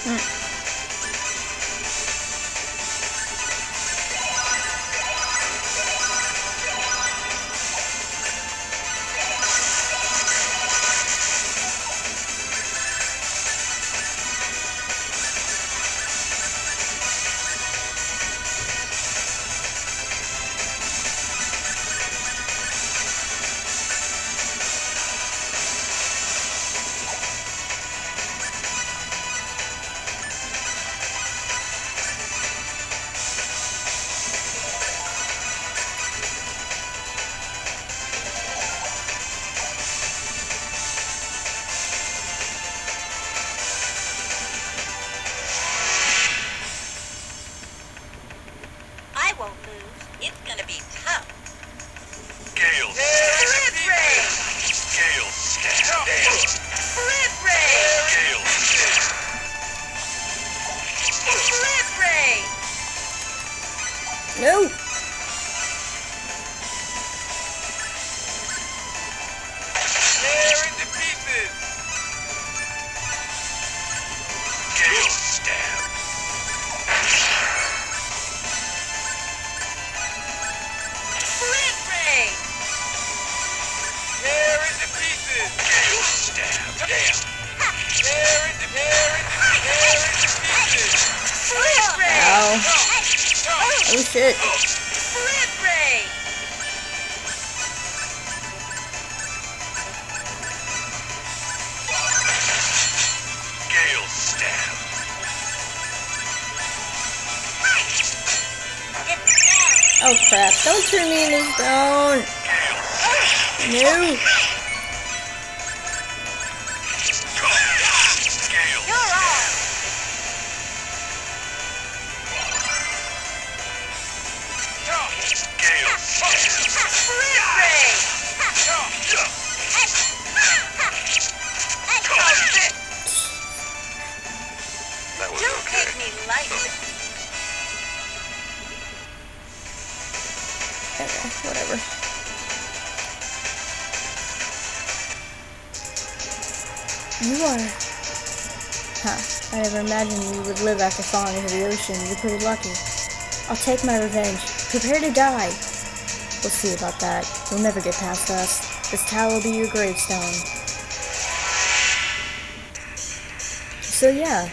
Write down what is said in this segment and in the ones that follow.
No! Tear into pieces! Gale stab! Split ray! Tear into pieces! Gale stab! Damn! Tear into pieces! Split ray! Ow. Oh shit. Split ray! Gale stab! Oh crap. Don't turn me into stone. No. You're on! Split ray! That was Don't okay. take me lightly. Okay, whatever. You are... Huh. I never imagined you would live after falling into the ocean. You're pretty lucky. I'll take my revenge. Prepare to die. We'll see about that. You'll never get past us. This tower will be your gravestone. So yeah,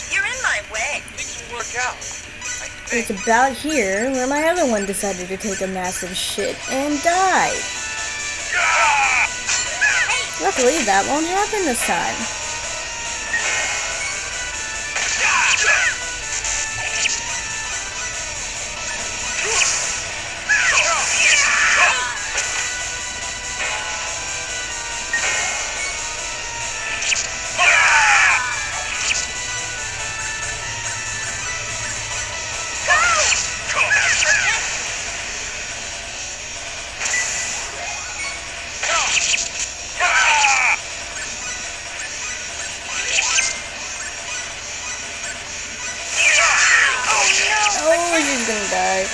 You're in my way. Things will work out. I it's think. about here where my other one decided to take a massive shit and die. Luckily, that won't happen this time. Oh, she's gonna die.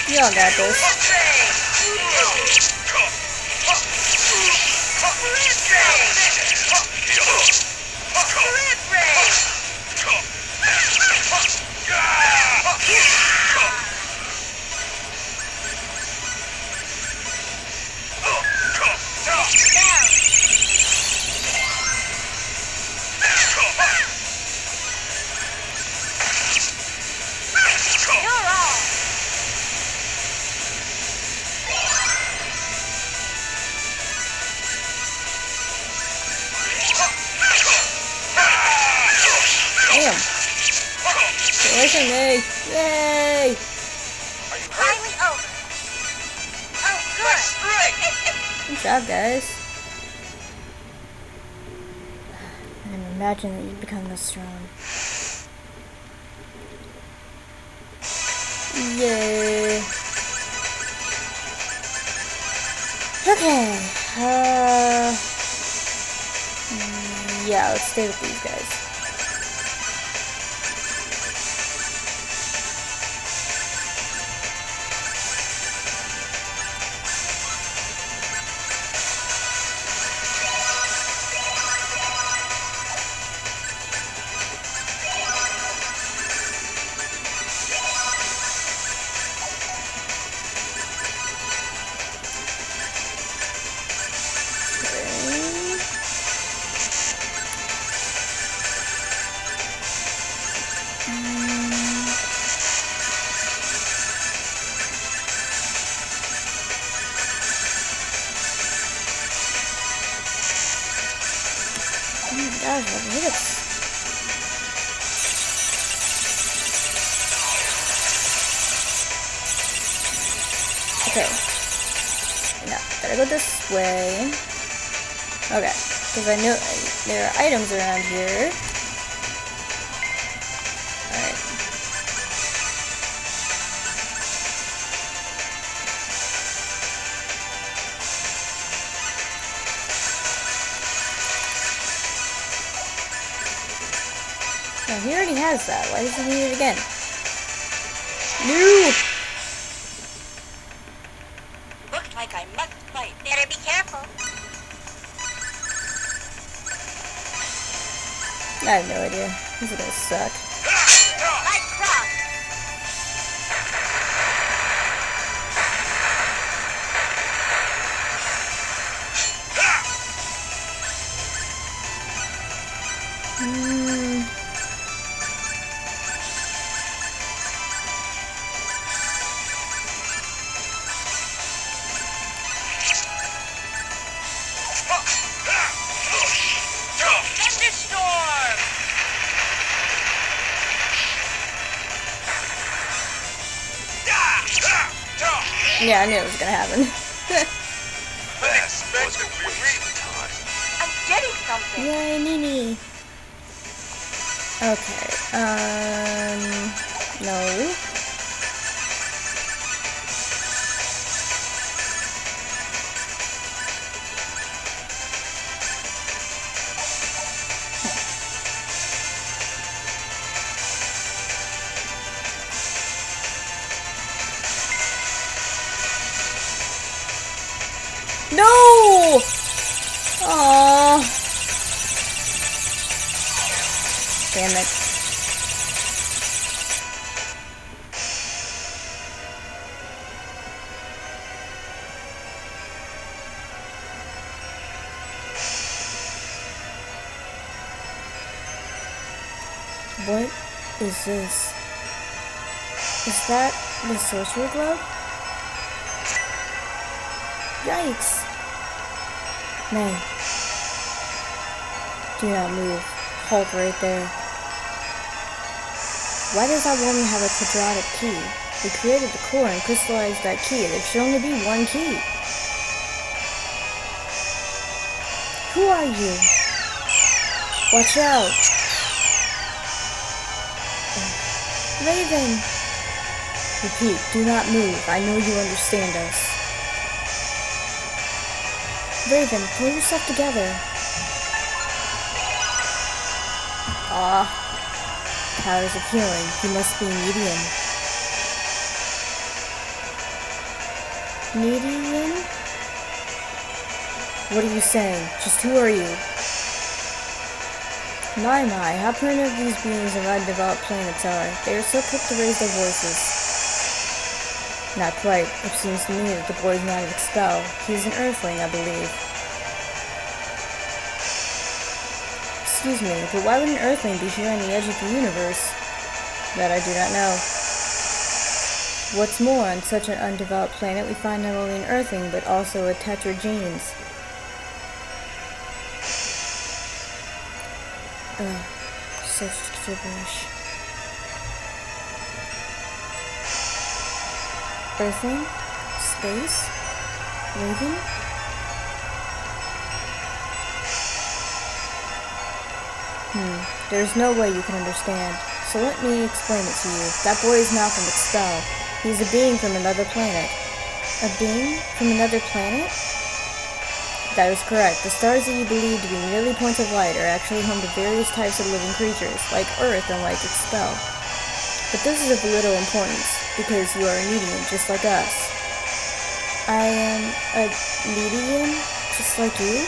Y'all got this. Damn. Get away from me. Yay! Finally over. Oh, good. Good job, guys. I didn't imagine that you'd become this strong. Yay. Okay. Yeah, let's stay with these guys. Oh my gosh, what is this? Okay. No, gotta go this way. Okay, because I know there are items around here. Alright. No, he already has that. Why does he need it again? No! Looks like I must fight. Better be careful. I have no idea. This is gonna suck. Light cross. Thunderstorm. Yeah, I knew it was gonna happen. I'm getting something. Yay, Nini. Okay, no. No! Aww. Damn it. What is this? Is that the sorcery glove? Yikes! May. Do not move. Halt right there. Why does that woman have a quadratic key? We created the core and crystallized that key. There should only be one key. Who are you? Watch out! Raven! Repeat, do not move. I know you understand us. Raven, pull yourself together. powers of healing. You must be a medium. Medium? What are you saying? Just who are you? My, how primitive these beings of undeveloped planets are. They are so quick to raise their voices. Not quite. It seems to me that the boy is not an expel. He is an earthling, I believe. Excuse me, but why would an earthling be here on the edge of the universe? That I do not know. What's more, on such an undeveloped planet, we find not only an earthling, but also a tetragenes. Ugh, such gibberish. Earthling? Space? Raven? There's no way you can understand. So let me explain it to you. That boy is not from Expel. He's a being from another planet. A being from another planet? That is correct. The stars that you believe to be merely points of light are actually home to various types of living creatures, like Earth and like Expel. But this is of little importance, because you are a medium just like us. I am a medium just like you?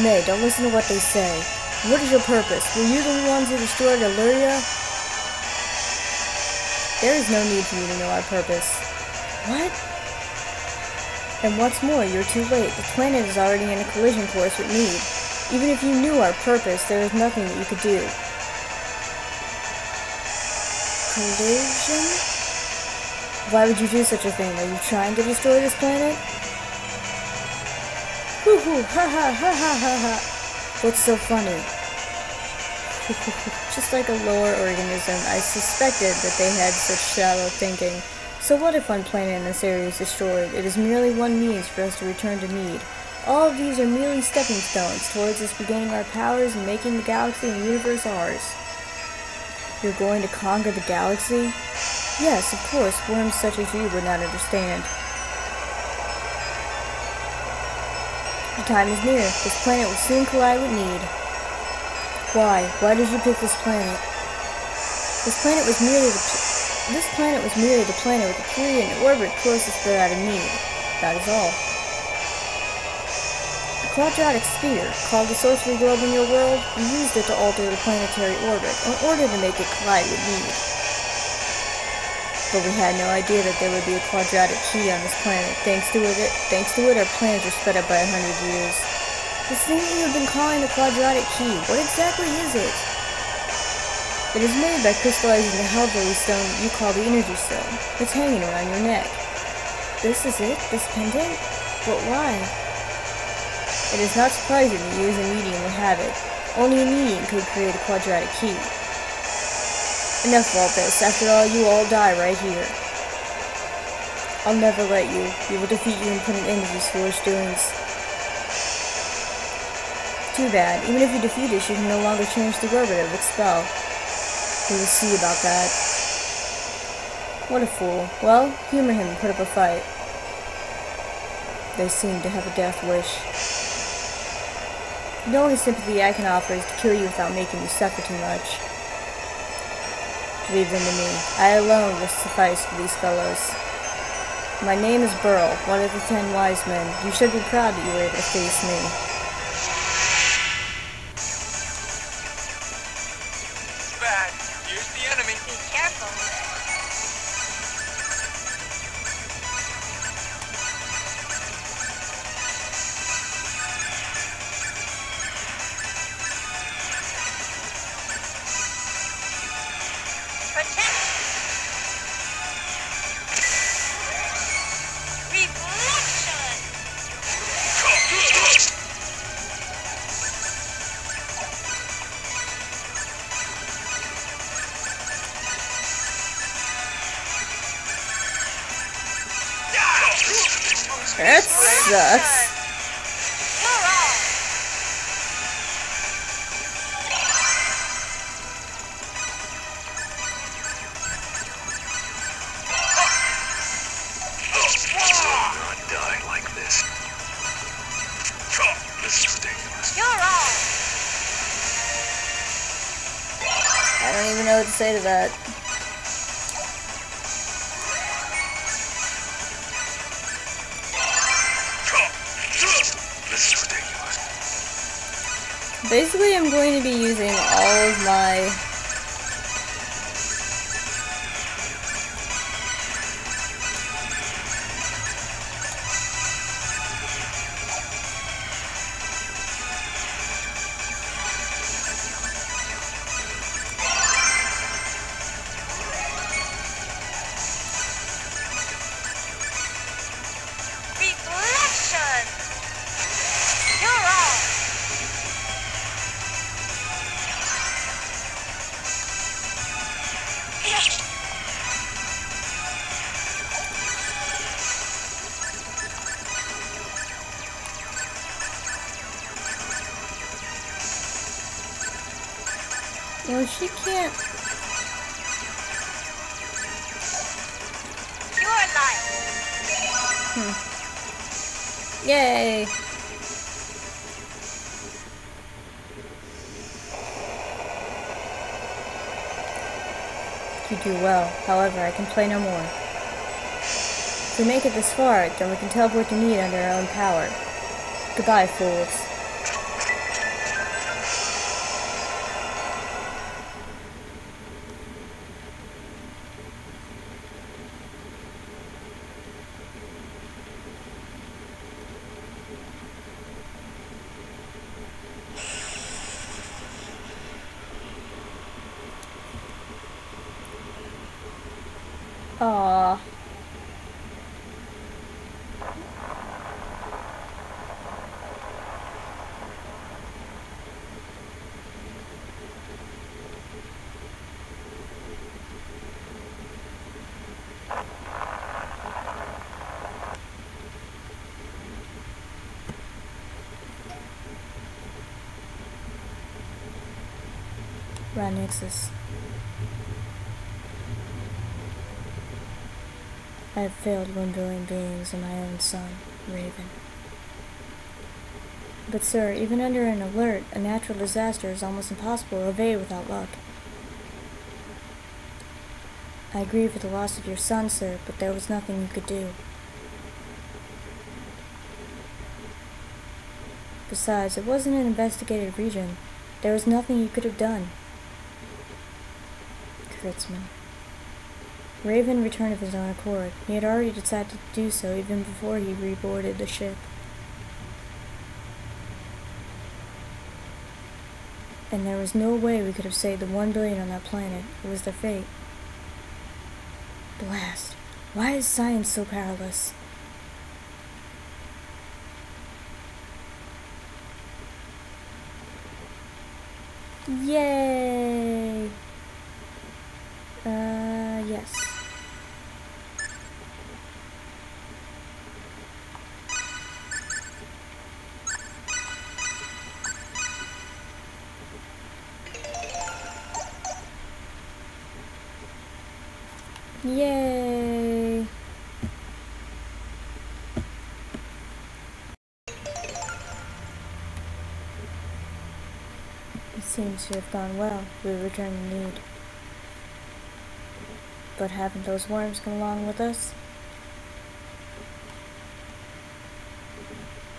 Nay, don't listen to what they say. What is your purpose? Were you the ones who destroyed Eluria? There is no need for you to know our purpose. What? And what's more, you're too late. The planet is already in a collision course with Need. Even if you knew our purpose, there is nothing that you could do. Collision? Why would you do such a thing? Are you trying to destroy this planet? Hoo hoo, ha ha ha ha ha ha. What's so funny? Just like a lower organism, I suspected that they had such shallow thinking. So what if one planet in this area is destroyed? It is merely one means for us to return to Need. All of these are merely stepping stones towards us regaining our powers and making the galaxy and universe ours. You're going to conquer the galaxy? Yes, of course, worms such as you would not understand. The time is near. This planet will soon collide with Need. Why? Why did you pick this planet? This planet was merely the planet with the period and orbit closest to that of Need. That is all. A quadratic sphere, called the sorcery globe in your world, you used it to alter the planetary orbit in order to make it collide with Need. But we had no idea that there would be a quadratic key on this planet. Thanks to it, our plans were sped up by 100 years. This thing that you have been calling the quadratic key, what exactly is it? It is made by crystallizing the Hellbilly stone that you call the energy stone. It's hanging around your neck. This is it? This pendant? But why? It is not surprising that you as a medium would have it. Only a medium could create a quadratic key. Enough of all this. After all, you all die right here. I'll never let you. We will defeat you and put an end to these foolish doings. Too bad. Even if you defeat us, you can no longer change the orbit of Expel. We will see about that. What a fool. Well, humor him and put up a fight. They seem to have a death wish. The only sympathy I can offer is to kill you without making you suffer too much. Leave them to me. I alone will suffice for these fellows. My name is Burl, one of the 10 wise men. You should be proud that you were able to face me. Bad. Here's the enemy. Be careful. Protect. Reflection. That sucks. You're all. Not die like this. This is ridiculous. You're all. I don't even know know what to say to that. This is ridiculous. Basically, I'm going to be using all of my Reflection! You're on! well, she can't. You're alive! Yay! You do well. However, I can play no more. If we make it this far, then we can teleport to Need under our own power. Goodbye, fools. Aww. Nexus. I have failed 1 billion beings and my own son, Raven. But sir, even under an alert, a natural disaster is almost impossible to evade without luck. I grieve for the loss of your son, sir, but there was nothing you could do. Besides, it wasn't an investigated region. There was nothing you could have done. Kurtzman. Raven returned of his own accord. He had already decided to do so even before he reboarded the ship. And there was no way we could have saved the 1 billion on that planet. It was their fate. Blast. Why is science so powerless? Yay! Yes. Yay! It seems to have gone well. We return to Need. But haven't those worms come along with us?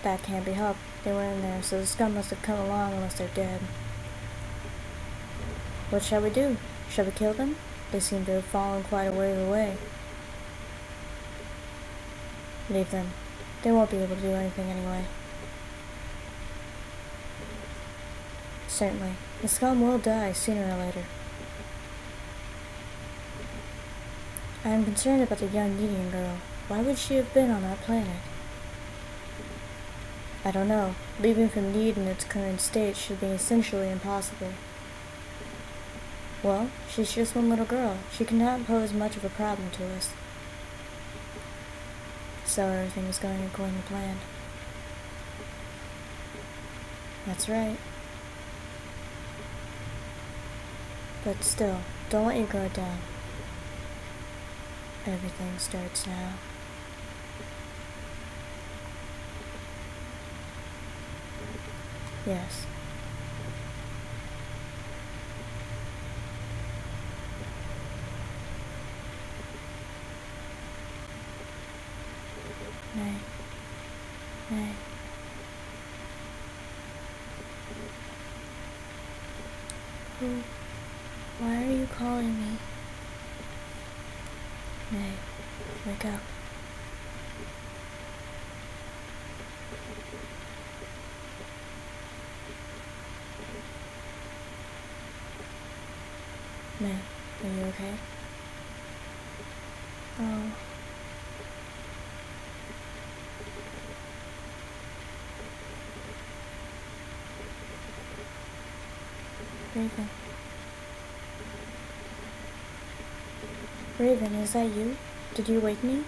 That can't be helped. They were in there, so the scum must have come along unless they're dead. What shall we do? Shall we kill them? They seem to have fallen quite a way away. Leave them. They won't be able to do anything anyway. Certainly. The scum will die sooner or later. I am concerned about the young Indian girl. Why would she have been on that planet? I don't know. Leaving from Need in its current state should be essentially impossible. Well, she's just one little girl. She cannot pose much of a problem to us. So everything is going according to plan. That's right. But still, don't let your guard down. Everything starts now. Yes. Why are you calling me? May, wake up. May, are you okay? Oh. Raven. Raven, is that you? Did you wake me?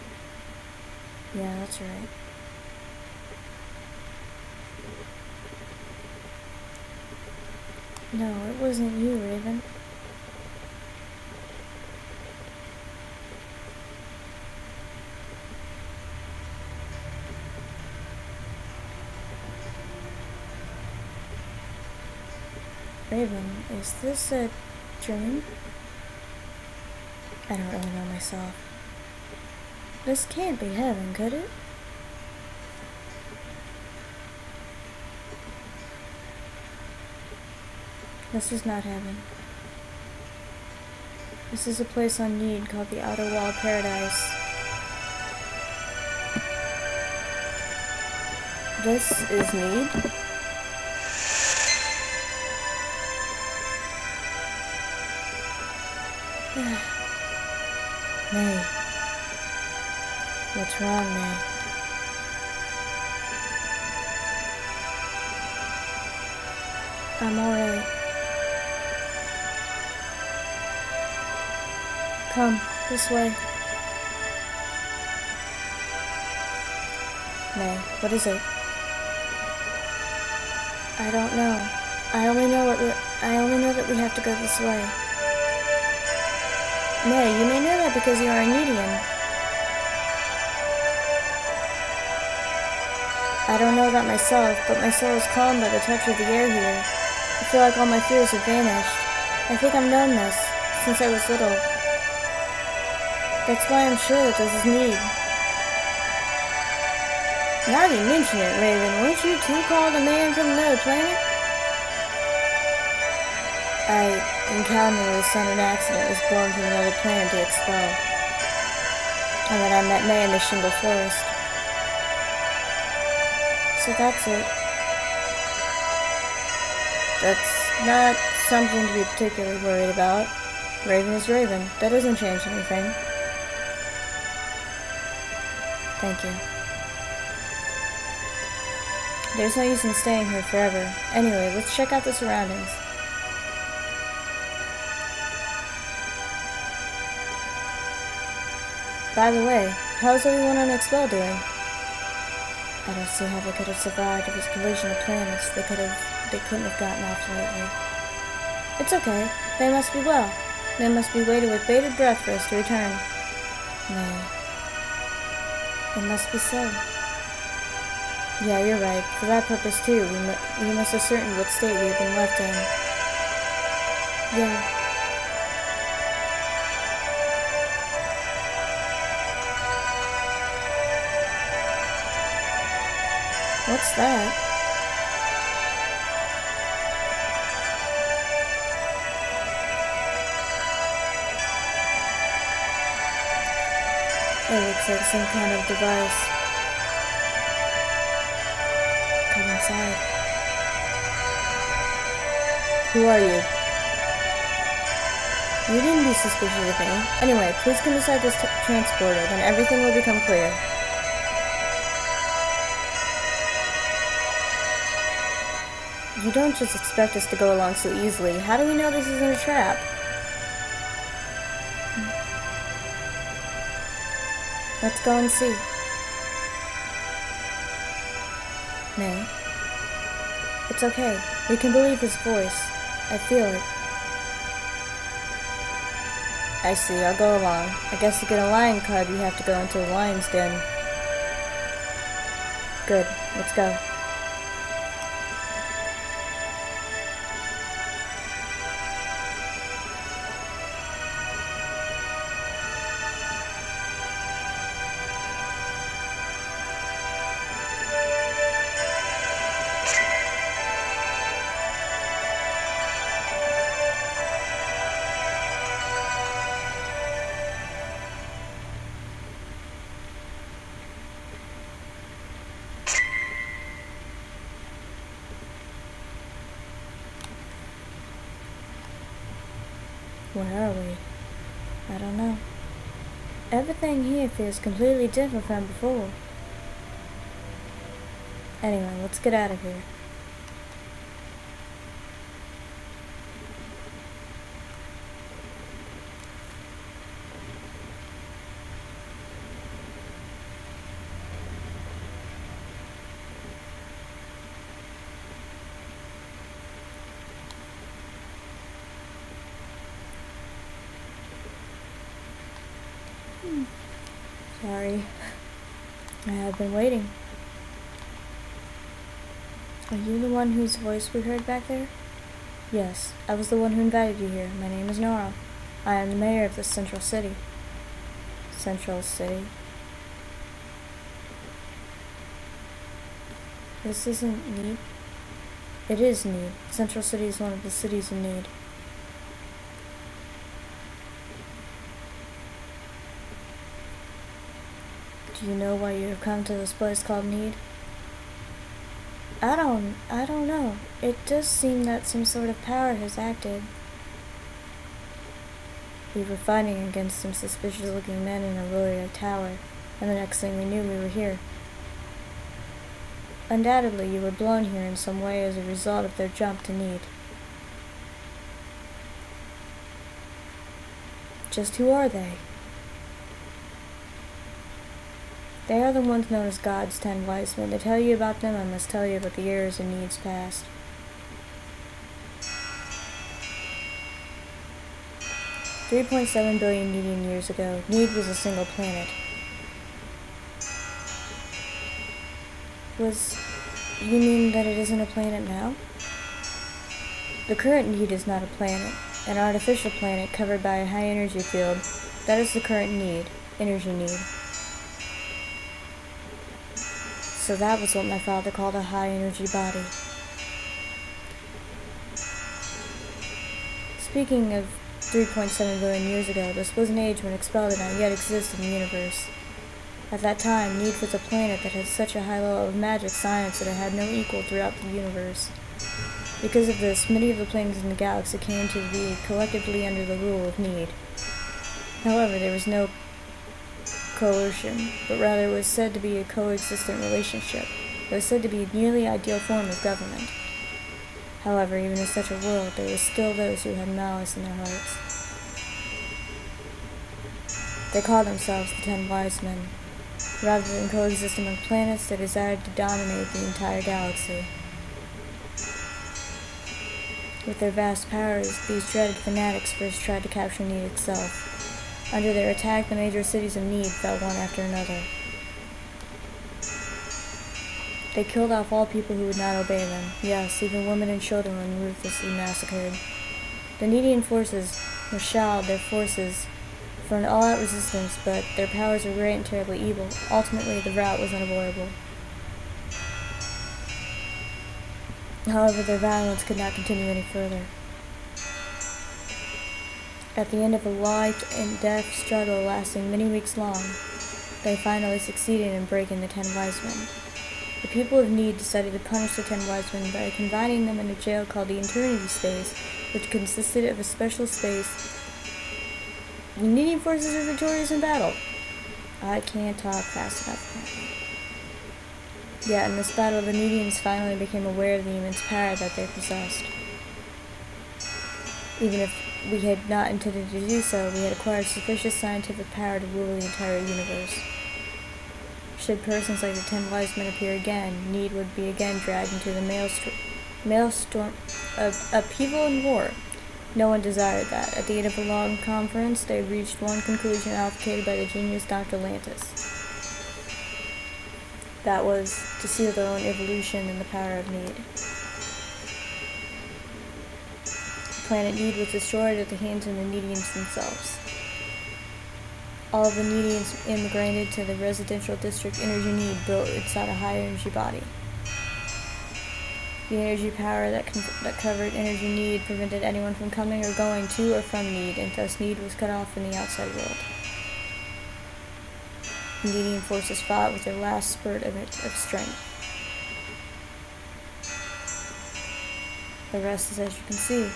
Yeah, that's right. No, it wasn't you, Raven. Raven, is this a dream? I don't really know myself. This can't be heaven, could it? This is not heaven. This is a place on Need called the Outer Wall Paradise. This is Need? May. What's wrong, May? I'm alright. Come, this way. May, what is it? I don't know. I only know that we have to go this way. May, you may know that because you are a Needian. I don't know that myself, but my soul is calmed by the touch of the air here. I feel like all my fears have vanished. I think I've known this since I was little. That's why I'm sure that this is Need. Now that you mention it, Raven, weren't you too called a man from another planet? I encountered a son in accident, was born from another planet to expel. And then I met May in the Shingle Forest. So that's it. That's not something to be particularly worried about. Raven is Raven. That doesn't change anything. Thank you. There's no use in staying here forever. Anyway, let's check out the surroundings. By the way, how's everyone on Expel doing? I don't see how they could have survived this collision of planets. They couldn't have gotten off lightly. It's okay. They must be well. They must be waiting with bated breath for us to return. Nay. It must be so. Yeah, you're right. For that purpose, too, we must ascertain what state we have been left in. Yeah. What's that? It looks like some kind of device. Come inside. Who are you? You needn't be suspicious of me. Anyway, please come inside this transporter, then everything will become clear. You don't just expect us to go along so easily. How do we know this isn't a trap? Let's go and see. May. It's okay. We can believe his voice. I feel it. I see. I'll go along. I guess to get a lion cub, you have to go into the lion's den. Good. Let's go. Where are we? I don't know. Everything here feels completely different from before. Anyway, let's get out of here. Sorry. I have been waiting. Are you the one whose voice we heard back there? Yes, I was the one who invited you here. My name is Nora. I am the mayor of this central city. Central city? This isn't Need. It is Need. Central City is one of the cities in Need. Do you know why you have come to this place called Need? I don't know. It does seem that some sort of power has acted. We were fighting against some suspicious-looking men in Eluria Tower, and the next thing we knew, we were here. Undoubtedly, you were blown here in some way as a result of their jump to Need. Just who are they? They are the ones known as God's 10 wise men. To tell you about them, I must tell you about the eras and Need's past. $3.7 billion Needian years ago, Need was a single planet. You mean that it isn't a planet now? The current Need is not a planet, an artificial planet covered by a high energy field. That is the current Need, energy Need. So that was what my father called a high-energy body. Speaking of 3.7 billion years ago, this was an age when Expel did not yet exist in the universe. At that time, Need was a planet that had such a high level of magic science that it had no equal throughout the universe. Because of this, many of the planets in the galaxy came to be collectively under the rule of Need. However, there was no coercion, but rather was said to be a coexistent relationship. It was said to be a nearly ideal form of government. However, even in such a world, there were still those who had malice in their hearts. They called themselves the 10 wise men. Rather than coexist among planets, they desired to dominate the entire galaxy. With their vast powers, these dreaded fanatics first tried to capture Need itself. Under their attack, the major cities of Need fell one after another. They killed off all people who would not obey them. Yes, even women and children were ruthlessly massacred. The Needian forces marshaled their forces for an all-out resistance, but their powers were great and terribly evil. Ultimately, the rout was unavoidable. However, their violence could not continue any further. At the end of a life and death struggle lasting many weeks long, they finally succeeded in breaking the 10 wise men. The people of Need decided to punish the 10 wise men by confining them in a jail called the Eternity Space, which consisted of a special space. The Needian forces are victorious in battle. I can't talk fast enough. Yet in this battle, the Needians finally became aware of the immense power that they possessed. Even if we had not intended to do so, we had acquired sufficient scientific power to rule the entire universe. Should persons like the 10 wise men appear again, Need would be again dragged into the maelstrom of upheaval and war. No one desired that. At the end of a long conference, they reached one conclusion advocated by the genius Dr. Lantis. That was to seal their own evolution in the power of Need. Planet Need was destroyed at the hands of the Needians themselves. All of the Needians immigrated to the residential district Energy Need built inside a high-energy body. The energy power that covered Energy Need prevented anyone from coming or going to or from Need, and thus Need was cut off from the outside world. The Needian forces fought with their last spurt of strength. The rest is as you can see.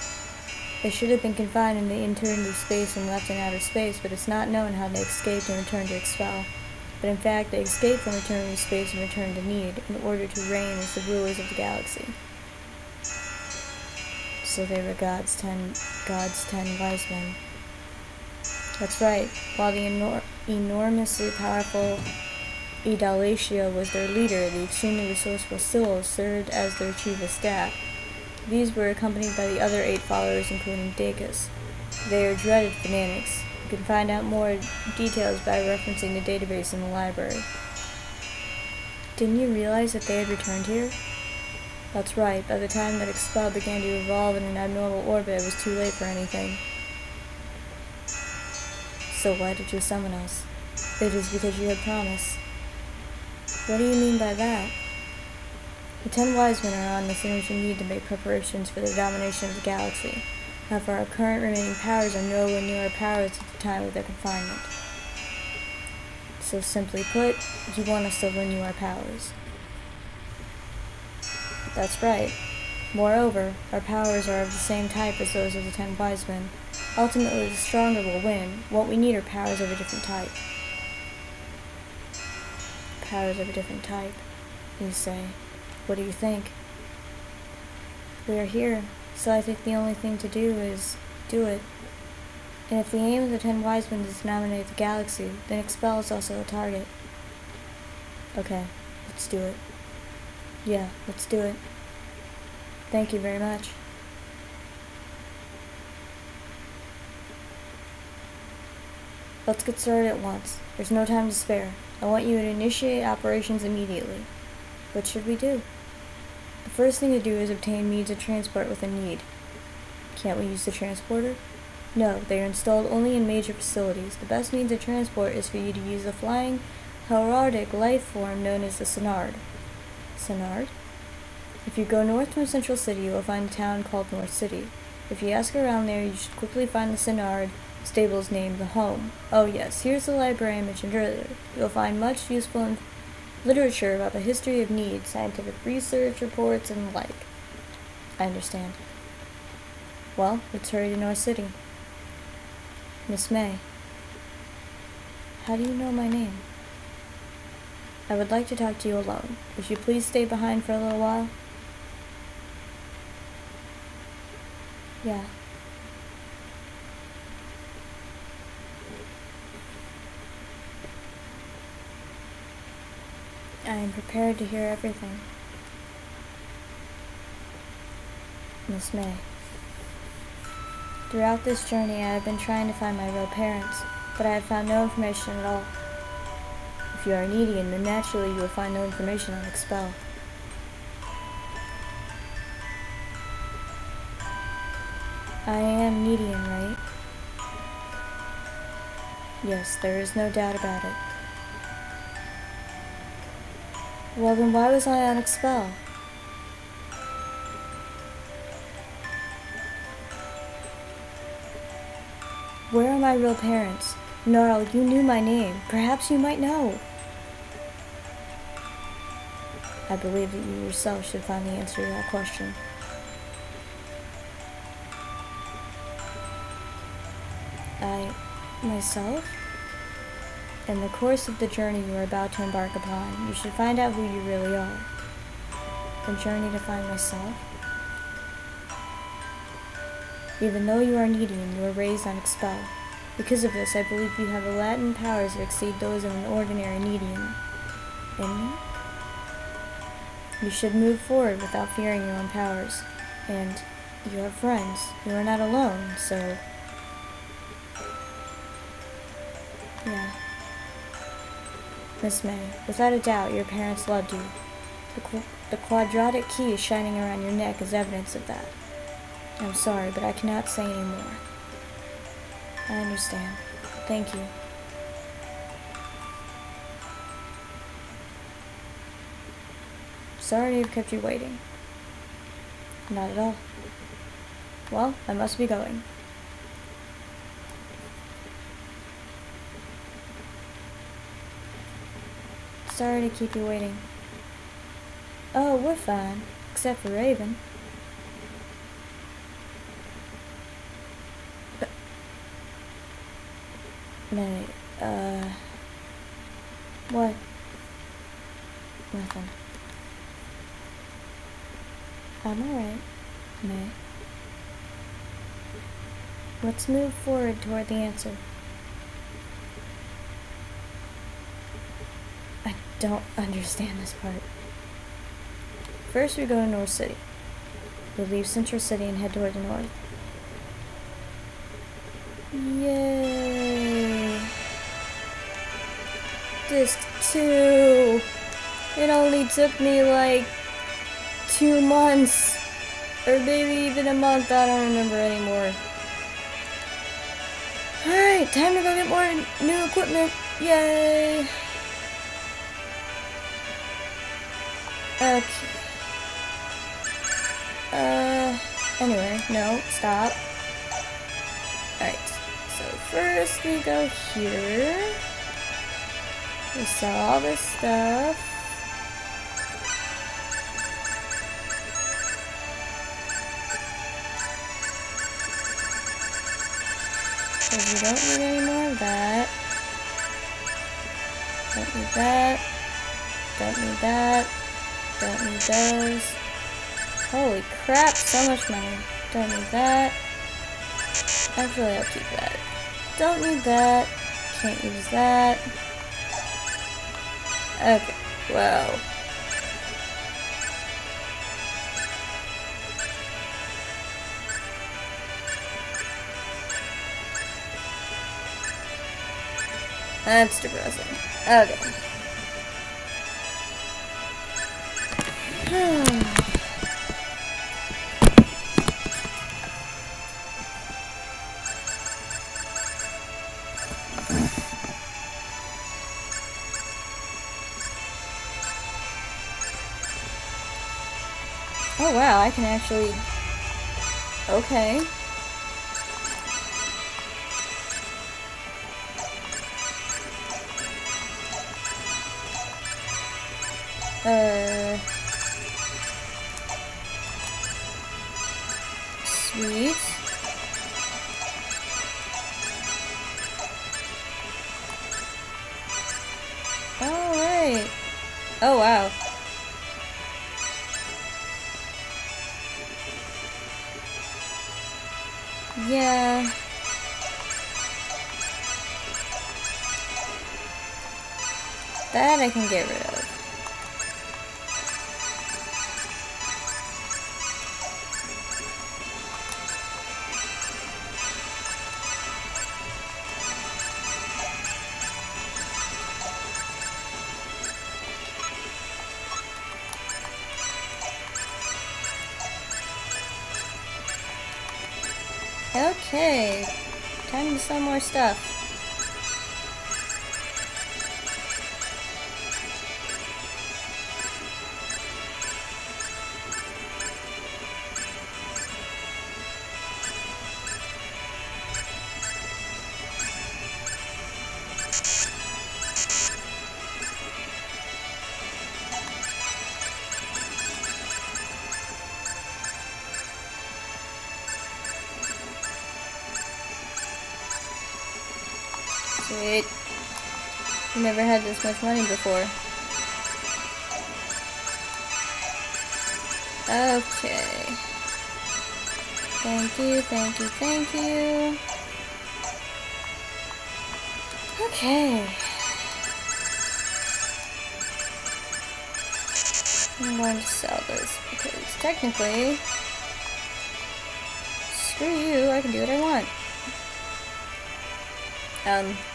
They should have been confined in the eternity space and left in outer space, but it's not known how they escaped and returned to Expel. But in fact, they escaped from eternity space and returned to Need in order to reign as the rulers of the galaxy. So they were God's ten wise men. That's right. While the enormously powerful Idalatia was their leader, the extremely resourceful Syl served as their chief of staff. These were accompanied by the other 8 followers, including Dacus. They are dreaded fanatics. You can find out more details by referencing the database in the library. Didn't you realize that they had returned here? That's right. By the time that Expel began to evolve in an abnormal orbit, it was too late for anything. So why did you summon us? It is because you had promised. What do you mean by that? The 10 wise men are on the mission you need to make preparations for the domination of the galaxy. However, our current remaining powers are nowhere near our powers at the time of their confinement. So simply put, you want us to renew our powers. That's right. Moreover, our powers are of the same type as those of the 10 wise men. Ultimately, the stronger will win. What we need are powers of a different type. Powers of a different type, you say. What do you think? We are here, so I think the only thing to do is do it. And if the aim of the 10 wise men is to dominate the galaxy, then Expel is also a target. Okay, let's do it. Yeah, let's do it. Thank you very much. Let's get started at once. There's no time to spare. I want you to initiate operations immediately. What should we do? The first thing to do is obtain means of transport within Need. Can't we use the transporter? No, they are installed only in major facilities. The best means of transport is for you to use the flying, heraldic life form known as the Synard. Synard? If you go north from Central City, you will find a town called North City. If you ask around there, you should quickly find the Synard stables named the Home. Oh yes, here's the library I mentioned earlier. You'll find much useful literature about the history of Need, scientific research, reports, and the like. I understand. Well, let's hurry to North City. Miss May. How do you know my name? I would like to talk to you alone. Would you please stay behind for a little while? Yeah. I am prepared to hear everything. Miss May. Throughout this journey, I have been trying to find my real parents, but I have found no information at all. If you are Needian, then naturally you will find no information on Expel. I am Needian, right? Yes, there is no doubt about it. Well, then why was I on Expel? Where are my real parents? Gnarl, you knew my name. Perhaps you might know. I believe that you yourself should find the answer to that question. Myself? In the course of the journey you are about to embark upon, you should find out who you really are. The journey to find myself? Even though you are Needian, you were raised on Expel. Because of this, I believe you have latent powers that exceed those of an ordinary Needian. In me? You should move forward without fearing your own powers. And you have friends. You are not alone, so... Yeah. Miss May, without a doubt, your parents loved you. The quadratic key shining around your neck is evidence of that. I'm sorry, but I cannot say any more. I understand. Thank you. Sorry to have kept you waiting. Not at all. Well, I must be going. Sorry to keep you waiting. Oh, we're fine. Except for Raven. No, what? Nothing. I'm alright. May. Let's move forward toward the answer. I don't understand this part. First we go to North City. We leave Central City and head toward the north. Yay! Disc 2! It only took me like 2 months. Or maybe even a month, I don't remember anymore. Alright, time to go get more new equipment. Yay! Okay. Anyway, no, stop. Alright, so first we go here. We sell all this stuff. Because we don't need any more of that. Don't need that. Don't need that. Don't need those. Holy crap, so much money. Don't need that. Actually, I'll keep that. Don't need that. Can't use that. Okay, well. That's depressing. Okay. Oh wow, I can actually... Okay. Sweet. Alright. Oh wow. Yeah. That I can get rid of. Okay, time to sell more stuff. Sweet. Never had this much money before. Okay. Thank you, thank you, thank you. Okay. I'm going to sell this because technically, screw you, I can do what I want.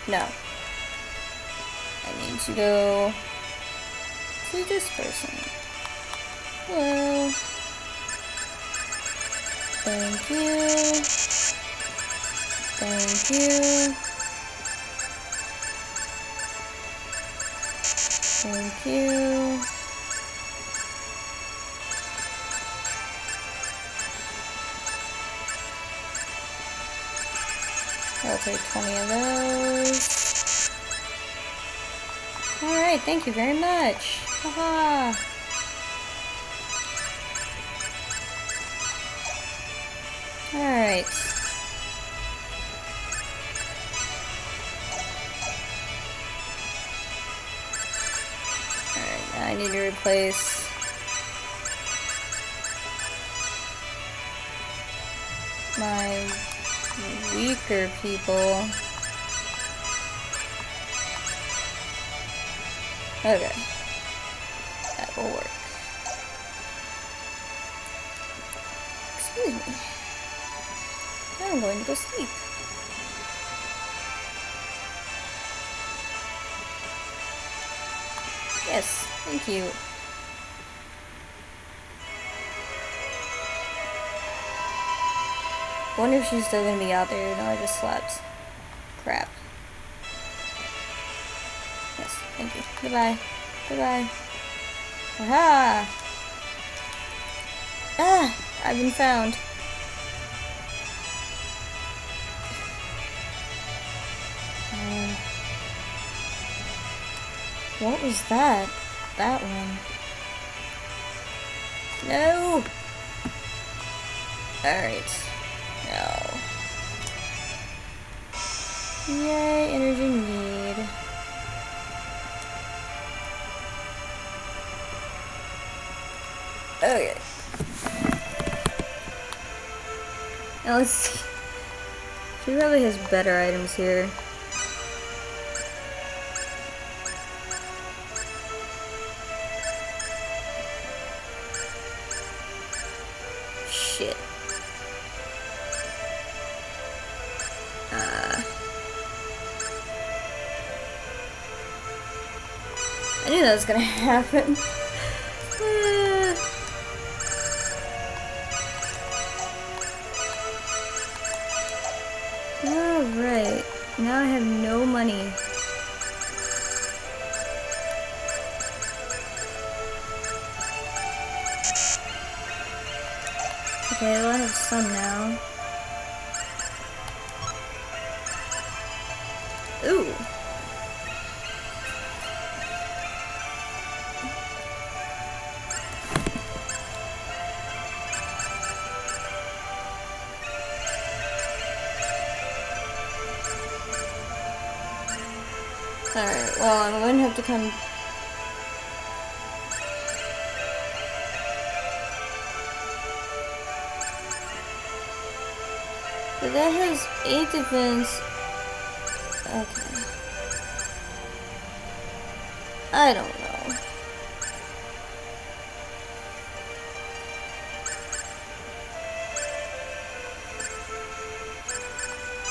No. I need to go to this person. Hello. Thank you. Thank you. Thank you. I'll take 20 of those. Alright, thank you very much. Haha. Alright. need to replace my weaker people. Okay. That will work. Excuse me. I'm going to go sleep. Yes, thank you. I wonder if she's still gonna be out there. No, I just slept. Crap. Yes, thank you. Goodbye. Goodbye. Aha! Ah! I've been found. What was that? That one. No! Alright. No. Yay, energy need. Okay. Now let's see. She probably has better items here. Shit. I knew that was gonna happen. Alright, now I have no money. Okay, well I have some now. Ooh. Alright, well, I'm going to have to come... But that has 8 defense. Okay. I don't know.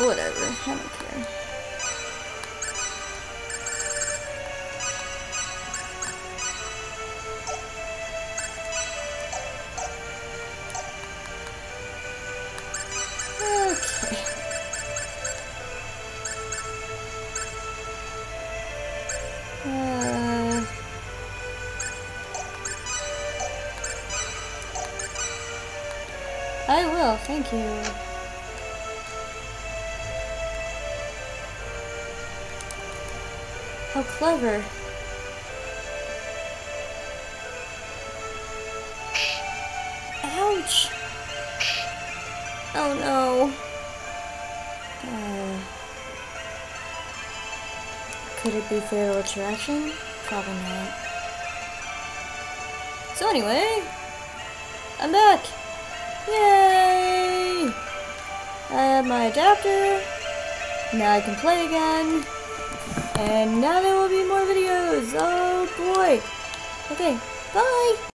Whatever, I don't care. I will, thank you. How clever. Ouch! Oh no. Could it be fatal attraction? Probably not. So anyway, I'm back! Yay! I have my adapter. Now I can play again. And now there will be more videos. Oh boy. Okay, bye!